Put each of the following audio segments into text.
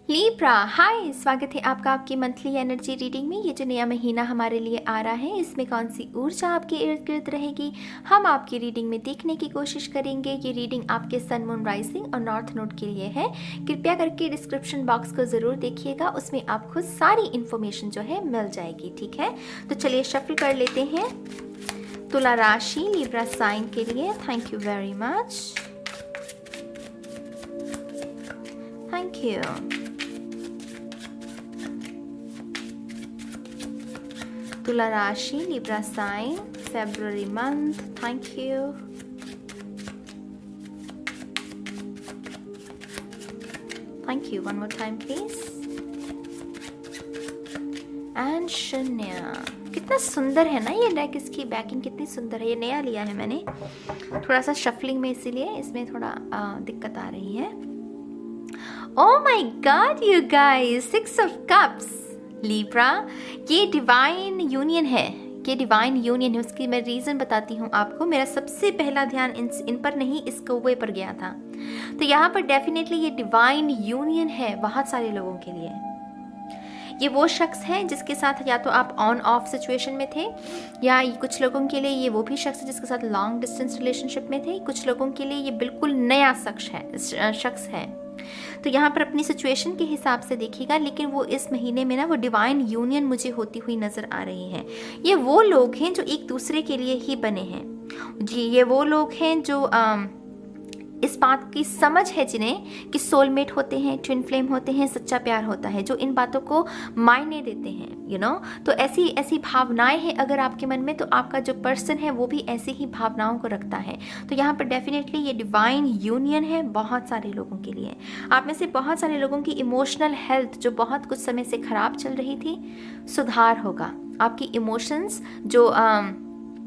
Libra, हाय, स्वागत है आपका आपकी मंथली एनर्जी रीडिंग में। ये जो नया महीना हमारे लिए आ रहा है, इसमें कौन सी ऊर्जा आपके इर्द गिर्द रहेगी, हम आपकी रीडिंग में देखने की कोशिश करेंगे। ये रीडिंग आपके सन, मून, राइजिंग और नॉर्थ नोड के लिए है। कृपया करके डिस्क्रिप्शन बॉक्स को ज़रूर देखिएगा, उसमें आपको सारी इन्फॉर्मेशन जो है मिल जाएगी। ठीक है, तो चलिए शफल कर लेते हैं तुला राशि लीब्रा साइन के लिए। Thank you very much, thank you. तुला राशि Libra sign February month, thank you. Thank you, one more time please. And शून्य। कितना सुंदर है ना ये डेक, इसकी बैकिंग कितनी सुंदर है। ये नया लिया है मैंने, थोड़ा सा शफलिंग में, इसीलिए इसमें थोड़ा दिक्कत आ रही है। Oh my God, you guys, 6 of Cups. Libra, ये डिवाइन यूनियन है, ये डिवाइन यूनियन है। उसकी मैं रीज़न बताती हूँ आपको। मेरा सबसे पहला ध्यान इन पर नहीं, इस कौवे पर गया था। तो यहाँ पर डेफिनेटली ये डिवाइन यूनियन है बहुत सारे लोगों के लिए। ये वो शख्स है जिसके साथ या तो आप ऑन ऑफ सिचुएशन में थे, या कुछ लोगों के लिए ये वो भी शख्स है जिसके साथ लॉन्ग डिस्टेंस रिलेशनशिप में थे। कुछ लोगों के लिए ये बिल्कुल नया शख्स है। तो यहाँ पर अपनी सिचुएशन के हिसाब से देखिएगा, लेकिन वो इस महीने में ना वो डिवाइन यूनियन मुझे होती हुई नज़र आ रही है। ये वो लोग हैं जो एक दूसरे के लिए ही बने हैं जी। ये वो लोग हैं जो इस बात की समझ है जिन्हें कि सोलमेट होते हैं, ट्विन फ्लेम होते हैं, सच्चा प्यार होता है, जो इन बातों को मायने देते हैं तो ऐसी भावनाएं हैं अगर आपके मन में, तो आपका जो पर्सन है वो भी ऐसी ही भावनाओं को रखता है। तो यहाँ पर डेफिनेटली ये डिवाइन यूनियन है बहुत सारे लोगों के लिए। आप में से बहुत सारे लोगों की इमोशनल हेल्थ जो बहुत कुछ समय से खराब चल रही थी, सुधार होगा। आपकी इमोशंस जो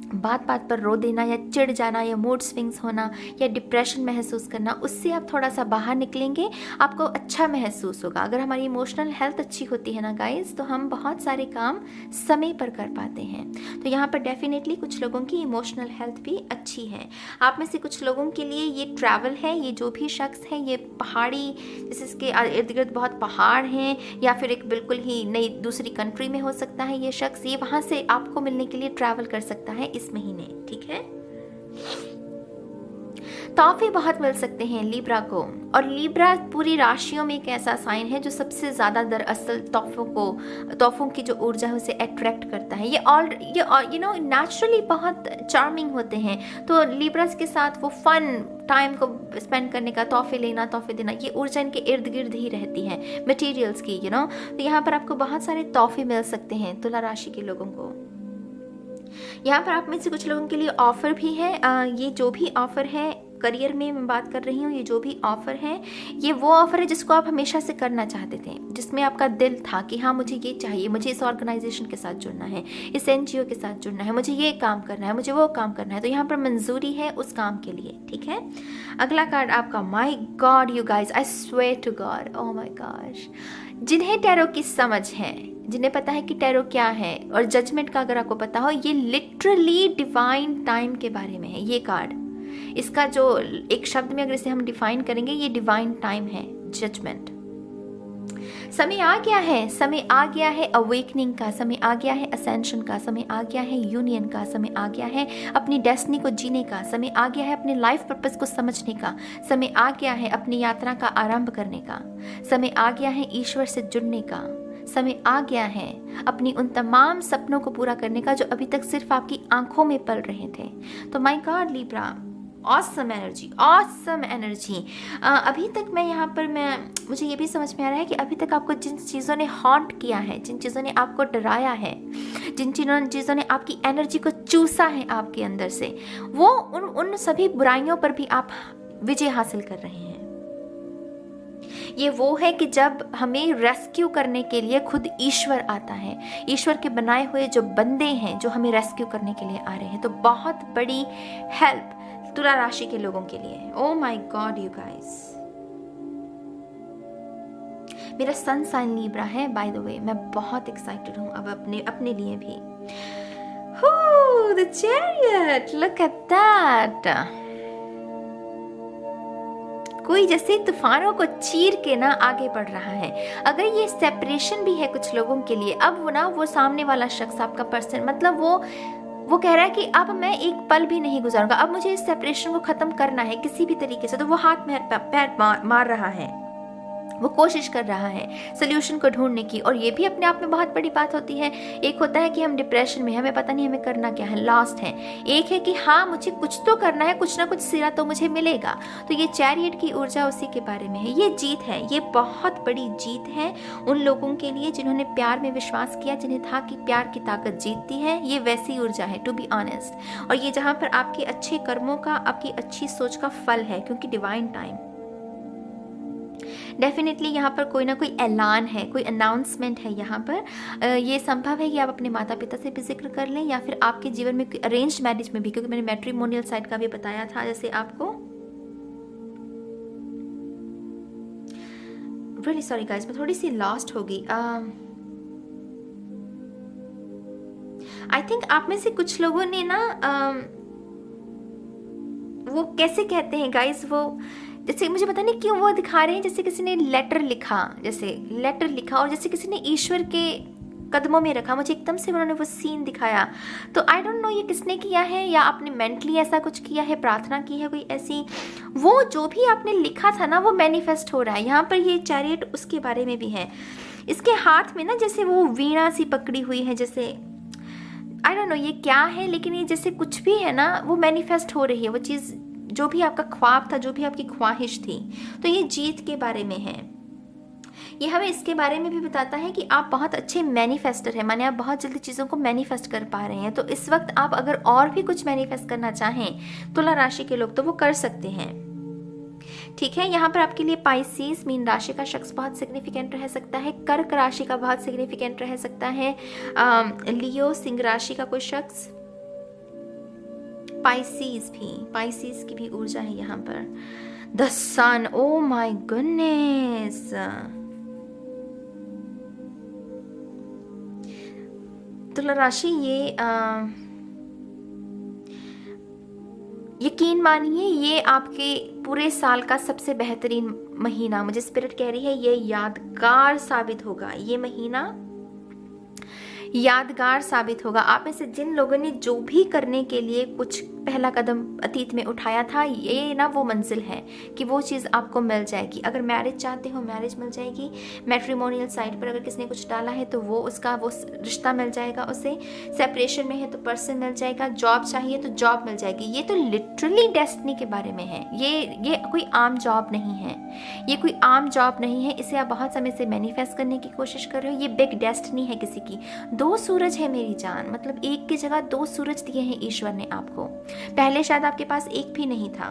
बात बात पर रो देना या चिढ़ जाना या मूड स्विंग्स होना या डिप्रेशन महसूस करना, उससे आप थोड़ा सा बाहर निकलेंगे, आपको अच्छा महसूस होगा। अगर हमारी इमोशनल हेल्थ अच्छी होती है ना गाइस, तो हम बहुत सारे काम समय पर कर पाते हैं। तो यहाँ पर डेफिनेटली कुछ लोगों की इमोशनल हेल्थ भी अच्छी है। आप में से कुछ लोगों के लिए ये ट्रैवल है। ये जो भी शख्स है, ये पहाड़ी, जैसे इसके इर्द गिर्द बहुत पहाड़ हैं, या फिर एक बिल्कुल ही नई दूसरी कंट्री में हो सकता है ये शख्स, ये वहाँ से आपको मिलने के लिए ट्रैवल कर सकता है इस महीने। ठीक है, तोहफे बहुत मिल सकते हैं लीब्रा को। और लीब्रा पूरी राशियों में एक ऐसा साइन है जो सबसे ज्यादा दरअसल तोहफों की जो ऊर्जा है उसे अट्रैक्ट करता है। ये नेचुरली बहुत चार्मिंग होते हैं। तो लीब्रास के साथ वो फन टाइम को स्पेंड करने का, तोहफे लेना, तोहफे देना, ये ऊर्जा इनके इर्द गिर्द ही रहती है मटेरियल्स की। तो यहाँ पर आपको बहुत सारे तोहफे मिल सकते हैं तुला राशि के लोगों को। यहाँ पर आप में से कुछ लोगों के लिए ऑफर भी है। ये जो भी ऑफर है, करियर में मैं बात कर रही हूँ, ये जो भी ऑफर है, ये वो ऑफर है जिसको आप हमेशा से करना चाहते थे, जिसमें आपका दिल था कि हाँ मुझे ये चाहिए, मुझे इस ऑर्गेनाइजेशन के साथ जुड़ना है, इस एनजीओ के साथ जुड़ना है, मुझे ये काम करना है, मुझे वो काम करना है। तो यहाँ पर मंजूरी है उस काम के लिए। ठीक है, अगला कार्ड आपका, my god you guys, I swear to god, oh my gosh, जिन्हें टैरो की समझ है, जिन्हें पता है कि टैरो क्या है और जजमेंट का अगर आपको पता हो, ये लिटरली डिवाइन टाइम के बारे में है। ये कार्ड, इसका जो एक शब्द में अगर इसे हम डिफाइन करेंगे, ये डिवाइन टाइम है, जजमेंट। समय आ गया है, समय आ गया है अवेकनिंग का, समय आ गया है असेंशन का, समय आ गया है यूनियन का, समय आ गया है अपनी डेस्टिनी को जीने का, समय आ गया है अपने लाइफ पर्पस को समझने का, समय आ गया है अपनी यात्रा का आरंभ करने का, समय आ गया है ईश्वर से जुड़ने का, समय आ गया है अपनी उन तमाम सपनों को पूरा करने का जो अभी तक सिर्फ आपकी आंखों में पल रहे थे। तो my God Libra, awesome energy, awesome energy. अभी तक मुझे ये भी समझ में आ रहा है कि अभी तक आपको जिन चीज़ों ने हॉन्ट किया है, जिन चीज़ों ने आपको डराया है, जिन चीज़ों ने आपकी एनर्जी को चूसा है आपके अंदर से, वो उन सभी बुराइयों पर भी आप विजय हासिल कर रहे हैं। ये वो है कि जब हमें रेस्क्यू करने के लिए खुद ईश्वर आता है, ईश्वर के बनाए हुए जो बंदे हैं जो हमें रेस्क्यू करने के लिए आ रहे हैं। तो बहुत बड़ी हेल्प तुला राशि के लोगों के लिए। Oh my God you guys, मेरा सन साइन लीब्रा है बाय द वे। मैं बहुत एक्साइटेड हूँ अब अपने लिए भी। The chariot, look at that. कोई जैसे तूफानों को चीर के ना आगे बढ़ रहा है। अगर ये सेपरेशन भी है कुछ लोगों के लिए, अब वो ना वो सामने वाला शख्स आपका पर्सन, मतलब वो कह रहा है कि अब मैं एक पल भी नहीं गुजारूंगा, अब मुझे इस सेपरेशन को खत्म करना है किसी भी तरीके से। तो वो हाथ में पैर मार रहा है, वो कोशिश कर रहा है सोल्यूशन को ढूंढने की। और ये भी अपने आप में बहुत बड़ी बात होती है। एक होता है कि हम डिप्रेशन में, हमें पता नहीं हमें करना क्या है, लॉस्ट है। एक है कि हाँ मुझे कुछ तो करना है, कुछ ना कुछ सिरा तो मुझे मिलेगा। तो ये चैरियट की ऊर्जा उसी के बारे में है। ये जीत है, ये बहुत बड़ी जीत है उन लोगों के लिए जिन्होंने प्यार में विश्वास किया, जिन्हें था कि प्यार की ताकत जीतती है। ये वैसी ऊर्जा है, टू बी ऑनेस्ट। और ये जहाँ पर आपके अच्छे कर्मों का, आपकी अच्छी सोच का फल है, क्योंकि डिवाइन टाइम डेफिनेटली यहाँ पर कोई ना कोई ऐलान है, कोई अनाउंसमेंट है यहाँ पर। ये संभव है कि आप अपने माता पिता से भी जिक्र कर लें, या फिर आपके जीवन में अरेंज्ड मैरिज में भी, क्योंकि मैंने मैट्रिमोनियल साइड का भी बताया था जैसे आपको। रियली सॉरी गाइस, मैं थोड़ी सी लॉस्ट हो गई। आई थिंक आप में से कुछ लोगों ने ना वो कैसे कहते हैं गाइस, वो जैसे मुझे पता नहीं क्यों वो दिखा रहे हैं जैसे किसी ने लेटर लिखा, जैसे लेटर लिखा और जैसे किसी ने ईश्वर के कदमों में रखा। मुझे एकदम से उन्होंने वो सीन दिखाया। तो आई डोंट नो ये किसने किया है, या आपने मेंटली ऐसा कुछ किया है, प्रार्थना की है कोई ऐसी। वो जो भी आपने लिखा था ना वो मैनिफेस्ट हो रहा है। यहाँ पर ये चैरियट उसके बारे में भी है। इसके हाथ में ना जैसे वो वीणा सी पकड़ी हुई है, जैसे आई डोंट नो ये क्या है, लेकिन ये जैसे कुछ भी है ना वो मैनिफेस्ट हो रही है। वो चीज़ जो भी आपका ख्वाब था, जो भी आपकी ख्वाहिश थी, तो ये जीत के बारे में है। ये हमें इसके बारे में भी बताता है कि आप बहुत अच्छे मैनिफेस्टर हैं, माने आप बहुत जल्दी चीज़ों को मैनिफेस्ट कर पा रहे हैं। तो इस वक्त आप अगर और भी कुछ मैनिफेस्ट करना चाहें तुला राशि के लोग, तो वो कर सकते हैं। ठीक है, यहाँ पर आपके लिए पाइसेस मीन राशि का शख्स बहुत सिग्निफिकेंट रह सकता है। कर्क राशि का बहुत सिग्निफिकेंट रह सकता है। लियो सिंह राशि का कोई शख्स, पाइसेस की भी ऊर्जा है यहाँ पर। The sun, oh my goodness, तुला राशि ये यकीन मानिए ये आपके पूरे साल का सबसे बेहतरीन महीना, मुझे स्पिरिट कह रही है ये यादगार साबित होगा। ये महीना यादगार साबित होगा। आप में से जिन लोगों ने जो भी करने के लिए कुछ पहला कदम अतीत में उठाया था, ये ना वो मंजिल है कि वो चीज़ आपको मिल जाएगी। अगर मैरिज चाहते हो मैरिज मिल जाएगी। मैट्रिमोनियल साइट पर अगर किसी ने कुछ डाला है तो वो उसका वो रिश्ता मिल जाएगा उसे। सेपरेशन में है तो पर्सन मिल जाएगा। जॉब चाहिए तो जॉब मिल जाएगी। ये तो लिटरली डेस्टिनी के बारे में है। ये कोई आम जॉब नहीं है, ये कोई आम जॉब नहीं है। इसे आप बहुत समय से मैनिफेस्ट करने की कोशिश कर रहे हो। ये बिग डेस्टिनी है किसी की। 2 सूरज है मेरी जान, मतलब एक की जगह 2 सूरज दिए हैं ईश्वर ने आपको। पहले शायद आपके पास एक भी नहीं था।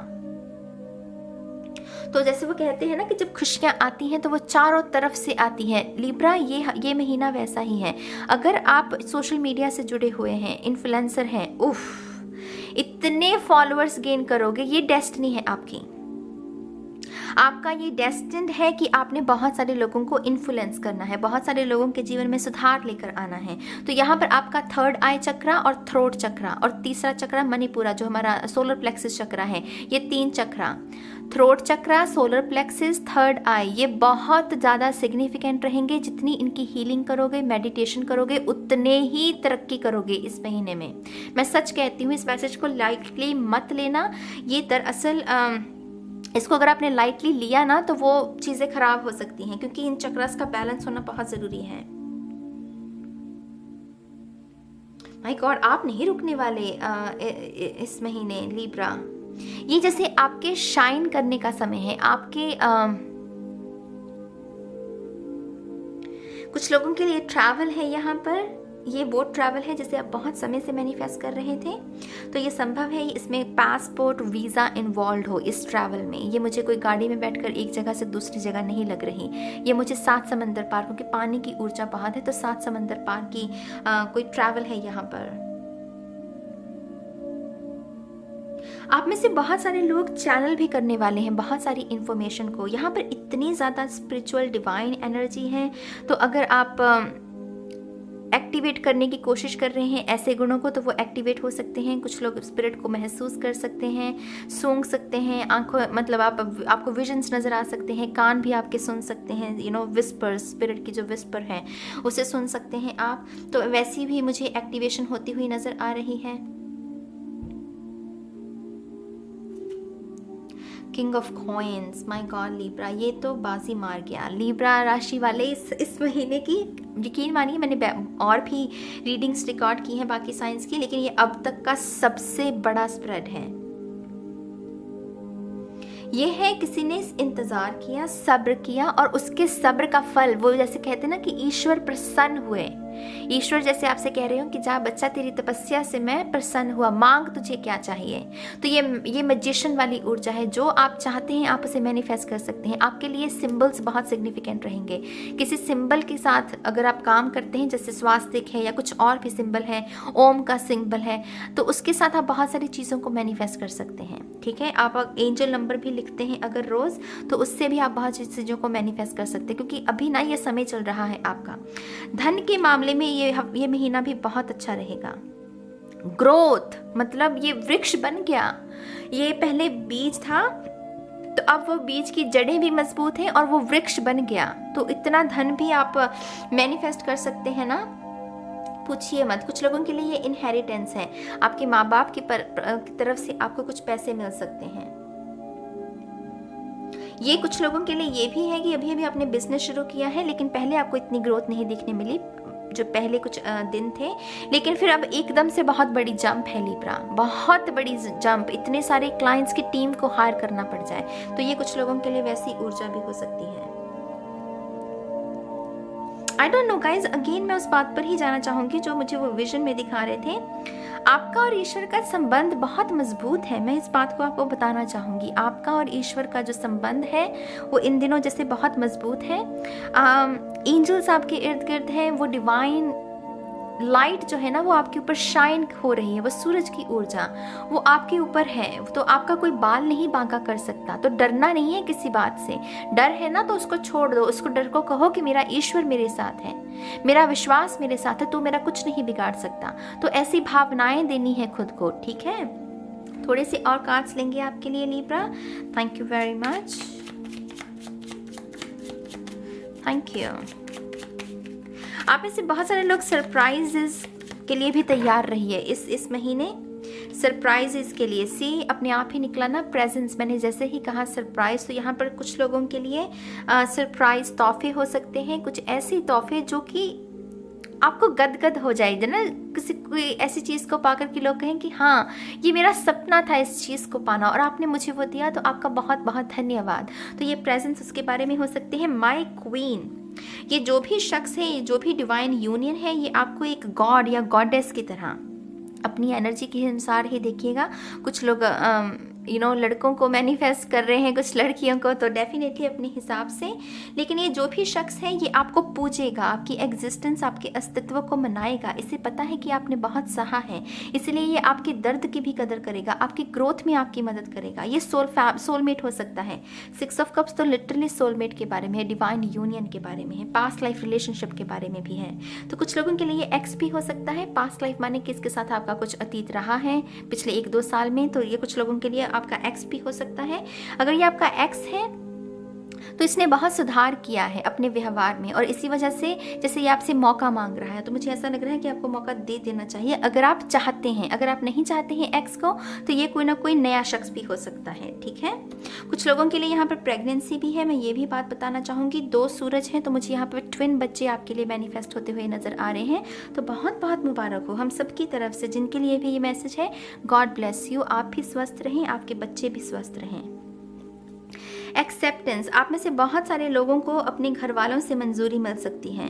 तो जैसे वो कहते हैं ना कि जब खुशियां आती हैं तो वो चारों तरफ से आती हैं। लिब्रा, ये महीना वैसा ही है। अगर आप सोशल मीडिया से जुड़े हुए हैं, इन्फ्लुएंसर हैं, उफ, इतने फॉलोअर्स गेन करोगे। ये डेस्टिनी है आपकी। आपका ये डेस्टिन्ड है कि आपने बहुत सारे लोगों को इन्फ्लुएंस करना है, बहुत सारे लोगों के जीवन में सुधार लेकर आना है। तो यहाँ पर आपका 3rd आई चक्रा और थ्रोट चक्रा और तीसरा चक्रा मणिपुरा जो हमारा सोलर प्लेक्सिस चक्रा है, ये 3 चक्रा, थ्रोट चक्रा, सोलर प्लेक्सिस, 3rd आई, ये बहुत ज़्यादा सिग्निफिकेंट रहेंगे। जितनी इनकी हीलिंग करोगे, मेडिटेशन करोगे, उतने ही तरक्की करोगे इस महीने में। मैं सच कहती हूँ, इस मैसेज को लाइटली मत लेना। ये दरअसल इसको अगर आपने लाइटली लिया ना तो वो चीज़ें खराब हो सकती हैं, क्योंकि इन चक्रास का बैलेंस होना बहुत ज़रूरी है। माय गॉड, आप नहीं रुकने वाले इस महीने लिब्रा। ये जैसे आपके शाइन करने का समय है। आपके कुछ लोगों के लिए ट्रैवल है यहाँ पर। ये वो ट्रैवल है जिसे आप बहुत समय से मैनिफेस्ट कर रहे थे। तो ये संभव है इसमें पासपोर्ट वीज़ा इन्वॉल्व हो इस ट्रैवल में। ये मुझे कोई गाड़ी में बैठकर एक जगह से दूसरी जगह नहीं लग रही। ये मुझे 7 समंदर पार, क्योंकि पानी की ऊर्जा बहुत है, तो 7 समंदर पार की कोई ट्रैवल है यहाँ पर। आप में से बहुत सारे लोग चैनल भी करने वाले हैं बहुत सारी इंफॉर्मेशन को। यहाँ पर इतनी ज़्यादा स्पिरिचुअल डिवाइन एनर्जी है। तो अगर आप एक्टिवेट करने की कोशिश कर रहे हैं ऐसे गुणों को, तो वो एक्टिवेट हो सकते हैं। कुछ लोग स्पिरिट को महसूस कर सकते हैं, सूंघ सकते हैं, आंखों मतलब आपको विजन्स नज़र आ सकते हैं, कान भी आपके सुन सकते हैं, यू नो विस्पर, स्पिरिट की जो विस्पर है उसे सुन सकते हैं आप। तो वैसी भी मुझे एक्टिवेशन होती हुई नज़र आ रही है। King of coins, my God Libra, ये तो बाजी मार गया लिब्रा राशि वाले इस महीने की। यकीन मानिए मैंने और भी रीडिंग्स रिकॉर्ड की हैं बाकी साइंस की, लेकिन ये अब तक का सबसे बड़ा स्प्रेड है। ये है किसी ने इंतजार किया, सब्र किया, और उसके सब्र का फल, वो जैसे कहते हैं ना कि ईश्वर प्रसन्न हुए। ईश्वर जैसे आपसे कह रहे हो कि जा बच्चा तेरी तपस्या से मैं प्रसन्न हुआ, मांग तुझे क्या चाहिए। तो ये मैजिशियन वाली ऊर्जा है, जो आप चाहते हैं आप उसे मैनिफेस्ट कर सकते हैं। आपके लिए सिंबल्स बहुत सिग्निफिकेंट रहेंगे। किसी सिंबल के साथ अगर आप काम करते हैं, जैसे स्वास्तिक है या कुछ और भी सिंबल है, ओम का सिंबल है, तो उसके साथ आप बहुत सारी चीज़ों को मैनिफेस्ट कर सकते हैं। ठीक है, आप एंजल नंबर भी लिखते हैं अगर रोज़, तो उससे भी आप बहुत चीज़ों को मैनिफेस्ट कर सकते हैं, क्योंकि अभी ना ये समय चल रहा है आपका धन के मामले में। ये महीना भी बहुत अच्छा रहेगा। ग्रोथ मतलब ये वृक्ष बन गया। ये पहले बीज था, तो अब वो बीज की जड़ें भी मजबूत हैं और वो वृक्ष बन गया। तो इतना धन भी आप मैनिफेस्ट कर सकते हैं ना, पूछिए मत। कुछ लोगों के लिए ये इनहेरिटेंस है, आपके माँ बाप की तरफ से आपको कुछ पैसे मिल सकते हैं। ये कुछ लोगों के लिए ये भी है कि अभी अभी आपने बिजनेस शुरू किया है, लेकिन पहले आपको इतनी ग्रोथ नहीं देखने मिली जो पहले कुछ दिन थे, लेकिन फिर अब एकदम से बहुत बड़ी जंप है लिब्रा, बहुत बड़ी जंप, इतने सारे क्लाइंट्स की टीम को हायर करना पड़ जाए। तो ये कुछ लोगों के लिए वैसी ऊर्जा भी हो सकती है। I don't know guys, again मैं उस बात पर ही जाना चाहूंगी जो मुझे वो विजन में दिखा रहे थे। आपका और ईश्वर का संबंध बहुत मजबूत है। मैं इस बात को आपको बताना चाहूंगी, आपका और ईश्वर का जो संबंध है वो इन दिनों जैसे बहुत मजबूत है। एंजल्स आपके इर्द गिर्द हैं, वो डिवाइन लाइट जो है ना वो आपके ऊपर शाइन हो रही है, वो सूरज की ऊर्जा वो आपके ऊपर है। तो आपका कोई बाल नहीं बांका कर सकता। तो डरना नहीं है किसी बात से। डर है ना तो उसको छोड़ दो, उसको डर को कहो कि मेरा ईश्वर मेरे साथ है, मेरा विश्वास मेरे साथ है, तो मेरा कुछ नहीं बिगाड़ सकता। तो ऐसी भावनाएं देनी है खुद को। ठीक है, थोड़े से और कार्ड्स लेंगे आपके लिए Libra. Thank you very much, thank you. आप में से बहुत सारे लोग सरप्राइजेस के लिए भी तैयार रहिए इस महीने। सरप्राइजेस के लिए सी अपने आप ही निकला ना प्रेजेंस, मैंने जैसे ही कहा सरप्राइज, तो यहाँ पर कुछ लोगों के लिए सरप्राइज तोहफे हो सकते हैं, कुछ ऐसे तोहफे जो कि आपको गदगद हो जाएगी ना, किसी कोई ऐसी चीज़ को पाकर के लोग कहें कि हाँ ये मेरा सपना था इस चीज़ को पाना और आपने मुझे वो दिया, तो आपका बहुत बहुत धन्यवाद। तो ये प्रेजेंस उसके बारे में हो सकते हैं। माय क्वीन, ये जो भी शख्स है, ये जो भी डिवाइन यूनियन है, ये आपको एक गॉड या गॉडेस की तरह अपनी एनर्जी के अनुसार ही देखिएगा। कुछ लोग लड़कों को मैनिफेस्ट कर रहे हैं, कुछ लड़कियों को, तो डेफिनेटली अपने हिसाब से। लेकिन ये जो भी शख्स है ये आपको पूजेगा, आपकी एग्जिस्टेंस, आपके अस्तित्व को मनाएगा। इसे पता है कि आपने बहुत सहा है, इसलिए ये आपके दर्द की भी कदर करेगा, आपकी ग्रोथ में आपकी मदद करेगा। ये सोलमेट हो सकता है। 6 ऑफ कप्स तो लिटरली सोलमेट के बारे में है, डिवाइन यूनियन के बारे में है, पास्ट लाइफ रिलेशनशिप के बारे में भी है। तो कुछ लोगों के लिए एक्स भी हो सकता है। पास्ट लाइफ माने किसके साथ आपका कुछ अतीत रहा है पिछले 1-2 साल में, तो ये कुछ लोगों के लिए आपका एक्स भी हो सकता है। अगर ये आपका एक्स है तो इसने बहुत सुधार किया है अपने व्यवहार में, और इसी वजह से जैसे ये आपसे मौका मांग रहा है, तो मुझे ऐसा लग रहा है कि आपको मौका दे देना चाहिए अगर आप चाहते हैं। अगर आप नहीं चाहते हैं एक्स को, तो ये कोई ना कोई नया शख्स भी हो सकता है। ठीक है, कुछ लोगों के लिए यहाँ पर प्रेगनेंसी भी है। मैं ये भी बात बताना चाहूँगी, 2 सूरज हैं, तो मुझे यहाँ पर ट्विन बच्चे आपके लिए मैनिफेस्ट होते हुए नजर आ रहे हैं। तो बहुत बहुत मुबारक हो हम सबकी तरफ से, जिनके लिए भी ये मैसेज है। गॉड ब्लेस यू, आप भी स्वस्थ रहें, आपके बच्चे भी स्वस्थ रहें। एक्सेप्टेंस, आप में से बहुत सारे लोगों को अपने घर वालों से मंजूरी मिल सकती है।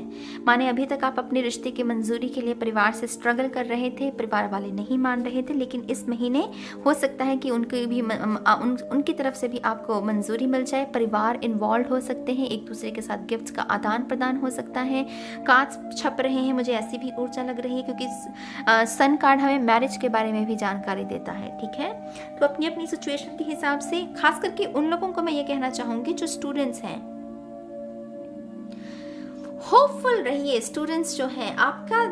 माने अभी तक आप अपने रिश्ते की मंजूरी के लिए परिवार से स्ट्रगल कर रहे थे, परिवार वाले नहीं मान रहे थे, लेकिन इस महीने हो सकता है कि उनकी तरफ से भी आपको मंजूरी मिल जाए। परिवार इन्वॉल्व हो सकते हैं, एक दूसरे के साथ गिफ्ट्स का आदान प्रदान हो सकता है। कार्ड्स छप रहे हैं, मुझे ऐसी भी ऊर्जा लग रही है, क्योंकि सन कार्ड हमें मैरिज के बारे में भी जानकारी देता है। ठीक है, तो अपनी अपनी सिचुएशन के हिसाब से, खास करके उन लोगों को मैं ये कहना चाहूंगी जो स्टूडेंट्स हैं, होपफुल रहिए स्टूडेंट्स जो हैं। आपका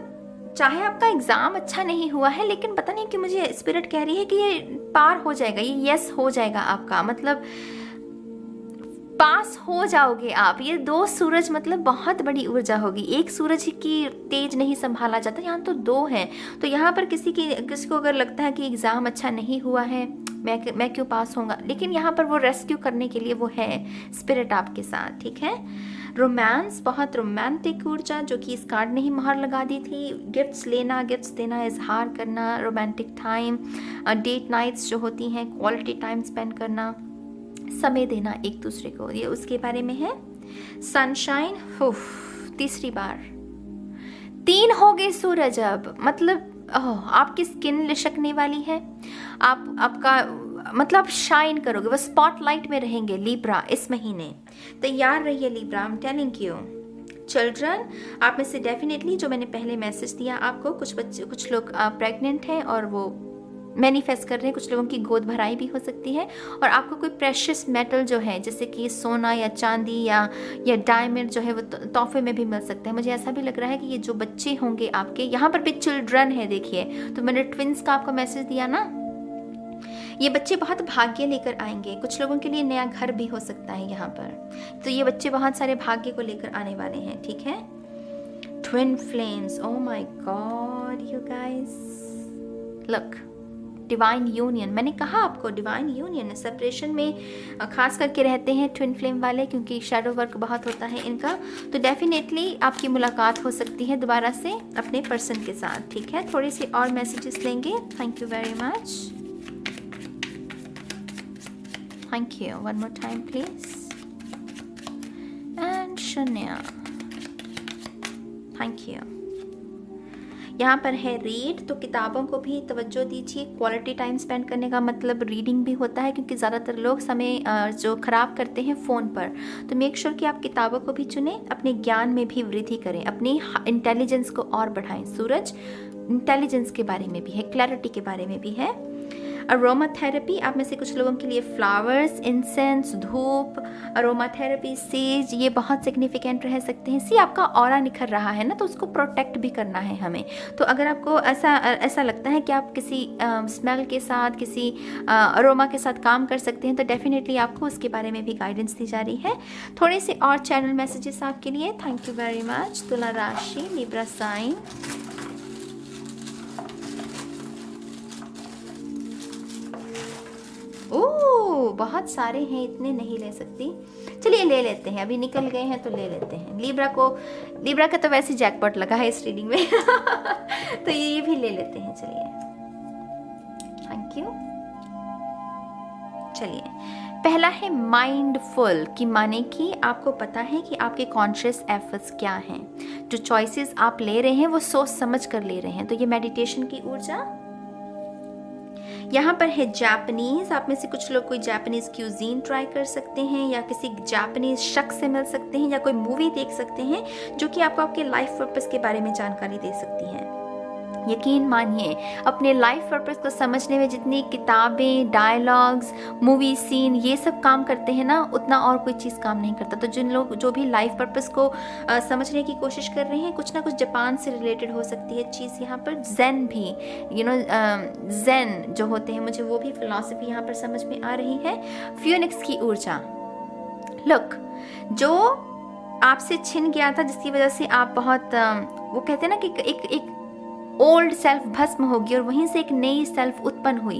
चाहे आपका एग्ज़ाम अच्छा नहीं हुआ है, लेकिन पता नहीं कि मुझे स्पिरिट कह रही है कि ये पार हो जाएगा, ये यस हो जाएगा आपका, मतलब पास हो जाओगे आप। ये 2 सूरज मतलब बहुत बड़ी ऊर्जा होगी। एक सूरज की तेज नहीं संभाला जाता, यहाँ तो 2 हैं। तो यहाँ पर किसी को अगर लगता है कि एग्ज़ाम अच्छा नहीं हुआ है, मैं क्यों पास होऊंगा, लेकिन यहाँ पर वो रेस्क्यू करने के लिए वो है स्पिरिट आपके साथ, ठीक है। रोमांस, बहुत रोमांटिक ऊर्जा जो कि इस कार्ड ने ही मोहर लगा दी थी। गिफ्ट्स लेना, गिफ्ट्स देना, इजहार करना, रोमांटिक टाइम, डेट नाइट्स जो होती हैं, क्वालिटी टाइम स्पेंड करना, समय देना एक दूसरे को, ये उसके बारे में है। सनशाइन, तीसरी बार 3 हो गए सूरज अब, मतलब आपकी स्किन लिशकने वाली है, आपका मतलब शाइन करोगे, वो स्पॉटलाइट में रहेंगे लिब्रा इस महीने। तैयार रहिए Libra, I am telling you. Children, आप में से डेफिनेटली जो मैंने पहले मैसेज दिया आपको, कुछ लोग प्रेग्नेंट हैं और वो मैनिफेस्ट कर रहे हैं, कुछ लोगों की गोद भराई भी हो सकती है, और आपको कोई प्रेशियस मेटल जो है जैसे कि सोना या चांदी या डायमंड जो है वो तोहफे में भी मिल सकता है। मुझे ऐसा भी लग रहा है कि ये जो बच्चे होंगे आपके, यहाँ पर भी चिल्ड्रन है, देखिए तो मैंने ट्विंस का आपको मैसेज दिया ना, ये बच्चे बहुत भाग्य लेकर आएंगे। कुछ लोगों के लिए नया घर भी हो सकता है यहाँ पर, तो ये बच्चे बहुत सारे भाग्य को लेकर आने वाले हैं, ठीक है। Twin flames, oh my God you guys, look, divine union, मैंने कहा आपको डिवाइन यूनियन। सेपरेशन में खास करके रहते हैं ट्विन फ्लेम वाले, क्योंकि शैडो वर्क बहुत होता है इनका, तो डेफिनेटली आपकी मुलाकात हो सकती है दोबारा से अपने पर्सन के साथ, ठीक है। थोड़ी सी और मैसेजेस लेंगे। Thank you very much, thank you, one more time please. And Shanya, thank you. यहाँ पर है रीड, तो किताबों को भी तवज्जो दीजिए। क्वालिटी टाइम स्पेंड करने का मतलब रीडिंग भी होता है, क्योंकि ज़्यादातर लोग समय जो ख़राब करते हैं फ़ोन पर, तो मेक श्योर कि आप किताबों को भी चुनें, अपने ज्ञान में भी वृद्धि करें, अपनी इंटेलिजेंस को और बढ़ाएं। सूरज इंटेलिजेंस के बारे में भी है, क्लैरिटी के बारे में भी है। अरोमा थेरेपी, आप में से कुछ लोगों के लिए फ्लावर्स, इंसेंस, धूप, अरोमा थेरेपी, सेज, ये बहुत सिग्निफिकेंट रह सकते हैं। सी आपका ऑरा निखर रहा है ना, तो उसको प्रोटेक्ट भी करना है हमें। तो अगर आपको ऐसा लगता है कि आप किसी स्मेल के साथ, किसी अरोमा के साथ काम कर सकते हैं, तो डेफिनेटली आपको उसके बारे में भी गाइडेंस दी जा रही है। थोड़े से और चैनल मैसेजेस आपके लिए, थैंक यू वेरी मच। तुला राशि, लिब्रा साइन, बहुत सारे हैं, इतने नहीं ले सकती, चलिए ले लेते हैं, अभी निकल गए हैं तो ले लेते हैं। लिब्रा का तो वैसे जैकपॉट लगा है इस रीडिंग में तो ये भी ले लेते हैं, चलिए, थैंक यू। चलिए, पहला है माइंडफुल, कि माने कि आपको पता है कि आपके कॉन्शियस एफर्ट्स क्या हैं, जो चॉइसेस आप ले रहे हैं वो सोच समझ कर ले रहे हैं, तो ये मेडिटेशन की ऊर्जा। यहाँ पर है जापानीज, आप में से कुछ लोग कोई जापानीज क्यूजीन ट्राई कर सकते हैं, या किसी जापानीज शख्स से मिल सकते हैं, या कोई मूवी देख सकते हैं जो कि आपको आपके लाइफ पर्पस के बारे में जानकारी दे सकती है। यकीन मानिए, अपने लाइफ पर्पस को समझने में जितनी किताबें, डायलॉग्स, मूवी सीन ये सब काम करते हैं ना, उतना और कोई चीज़ काम नहीं करता। तो जिन लोग जो भी लाइफ पर्पस को समझने की कोशिश कर रहे हैं, कुछ ना कुछ जापान से रिलेटेड हो सकती है चीज़। यहाँ पर जेन भी, जेन जो होते हैं, मुझे वो भी फिलॉसफी यहाँ पर समझ में आ रही है। फियोनिक्स की ऊर्जा, लुक, जो आपसे छिन गया था, जिसकी वजह से आप बहुत वो कहते हैं ना कि एक ओल्ड सेल्फ भस्म होगी और वहीं से एक नई सेल्फ उत्पन्न हुई,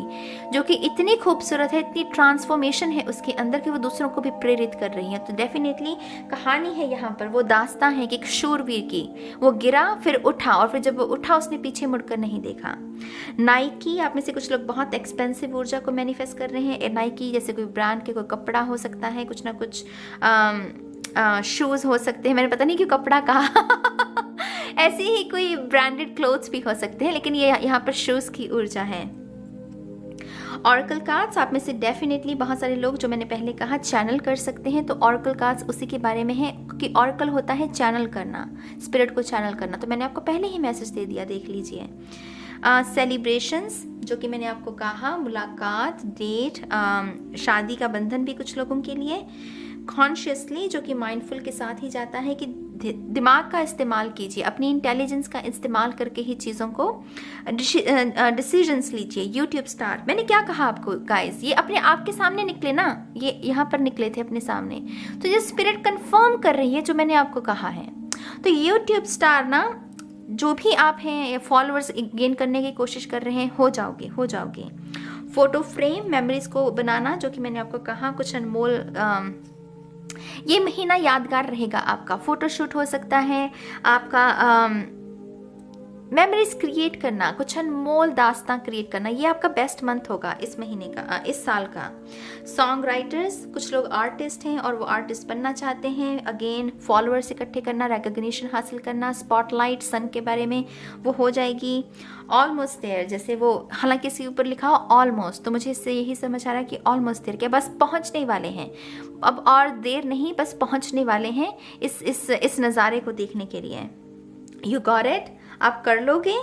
जो कि इतनी खूबसूरत है, इतनी ट्रांसफॉर्मेशन है उसके अंदर कि वो दूसरों को भी प्रेरित कर रही है। तो डेफिनेटली कहानी है यहाँ पर, वो दास्तां है कि एक शूरवीर की, वो गिरा फिर उठा, और फिर जब वो उठा उसने पीछे मुड़कर नहीं देखा। नाइकी, आप में से कुछ लोग बहुत एक्सपेंसिव ऊर्जा को मैनिफेस्ट कर रहे हैं। नाइकी जैसे कोई ब्रांड के कोई कपड़ा हो सकता है, कुछ ना कुछ शूज़ हो सकते हैं, मैंने पता नहीं क्यों कपड़ा कहा ऐसे ही कोई ब्रांडेड क्लोथ्स भी हो सकते हैं, लेकिन ये यहाँ पर शूज़ की ऊर्जा है। ऑरेकल कार्ड्स, आप में से डेफिनेटली बहुत सारे लोग, जो मैंने पहले कहा, चैनल कर सकते हैं, तो ऑरेकल कार्ड्स उसी के बारे में है कि ऑरेकल होता है चैनल करना, स्पिरिट को चैनल करना। तो मैंने आपको पहले ही मैसेज दे दिया, देख लीजिए। सेलिब्रेशंस, जो कि मैंने आपको कहा, मुलाकात, डेट, शादी का बंधन भी कुछ लोगों के लिए। कॉन्शियसली, जो कि माइंडफुल के साथ ही जाता है कि दिमाग का इस्तेमाल कीजिए, अपनी इंटेलिजेंस का इस्तेमाल करके ही चीज़ों को डिसीजंस लीजिए। यूट्यूब स्टार, मैंने क्या कहा आपको गाइस, ये अपने आप के सामने निकले ना, ये यहाँ पर निकले थे अपने सामने, तो ये स्पिरिट कंफर्म कर रही है जो मैंने आपको कहा है। तो यूट्यूब स्टार ना, जो भी आप हैं फॉलोअर्स गेन करने की कोशिश कर रहे हैं, हो जाओगे, हो जाओगे। फोटो फ्रेम मेमोरीज को बनाना, जो कि मैंने आपको कहा, कुछ अनमोल ये महीना यादगार रहेगा आपका। फोटोशूट हो सकता है आपका, मेमोरीज क्रिएट करना, कुछ अनमोल दास्तां क्रिएट करना, ये आपका बेस्ट मंथ होगा इस महीने का, इस साल का। सॉन्ग राइटर्स, कुछ लोग आर्टिस्ट हैं और वो आर्टिस्ट बनना चाहते हैं, अगेन फॉलोअर्स इकट्ठे करना, रिकॉग्निशन हासिल करना, स्पॉटलाइट सन के बारे में वो हो जाएगी। ऑलमोस्ट देयर, जैसे वो हालांकि इसी ऊपर लिखा हो ऑलमोस्ट, तो मुझे इससे यही समझ आ रहा है कि ऑलमोस्ट देयर, क्या बस पहुंचने वाले हैं, अब और देर नहीं, बस पहुंचने वाले हैं इस नज़ारे को देखने के लिए। यू गॉट इट, आप कर लोगे।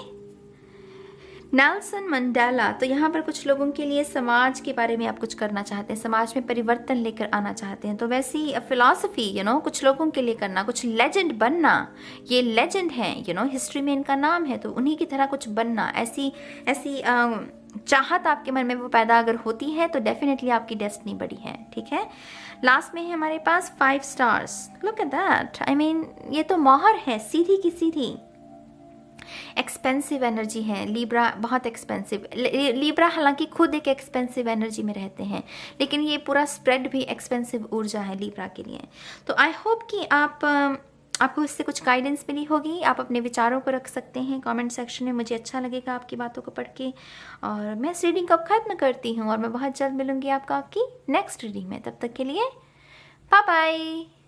नेल्सन मंडेला, तो यहाँ पर कुछ लोगों के लिए समाज के बारे में आप कुछ करना चाहते हैं, समाज में परिवर्तन लेकर आना चाहते हैं, तो वैसी फिलॉसफी कुछ लोगों के लिए करना, कुछ लेजेंड बनना, ये लेजेंड हैं हिस्ट्री में इनका नाम है, तो उन्हीं की तरह कुछ बनना, ऐसी चाहत आपके मन में वो पैदा अगर होती है तो डेफिनेटली आपकी डेस्टिनी बड़ी है, ठीक है। लास्ट में है हमारे पास 5 stars, look at that, I mean ये तो मोहर है, सीधी की सीधी। एक्सपेंसिव एनर्जी है लिब्रा, बहुत एक्सपेंसिव। लिब्रा हालांकि खुद एक एक्सपेंसिव एनर्जी में रहते हैं, लेकिन ये पूरा स्प्रेड भी एक्सपेंसिव ऊर्जा है लिब्रा के लिए। तो आई होप कि आपको इससे कुछ गाइडेंस मिली होगी। आप अपने विचारों को रख सकते हैं कमेंट सेक्शन में, मुझे अच्छा लगेगा आपकी बातों को पढ़ के। और मैं इस रीडिंग को अब खत्म करती हूँ और मैं बहुत जल्द मिलूंगी आपको आपकी नेक्स्ट रीडिंग में। तब तक के लिए बाय बाय।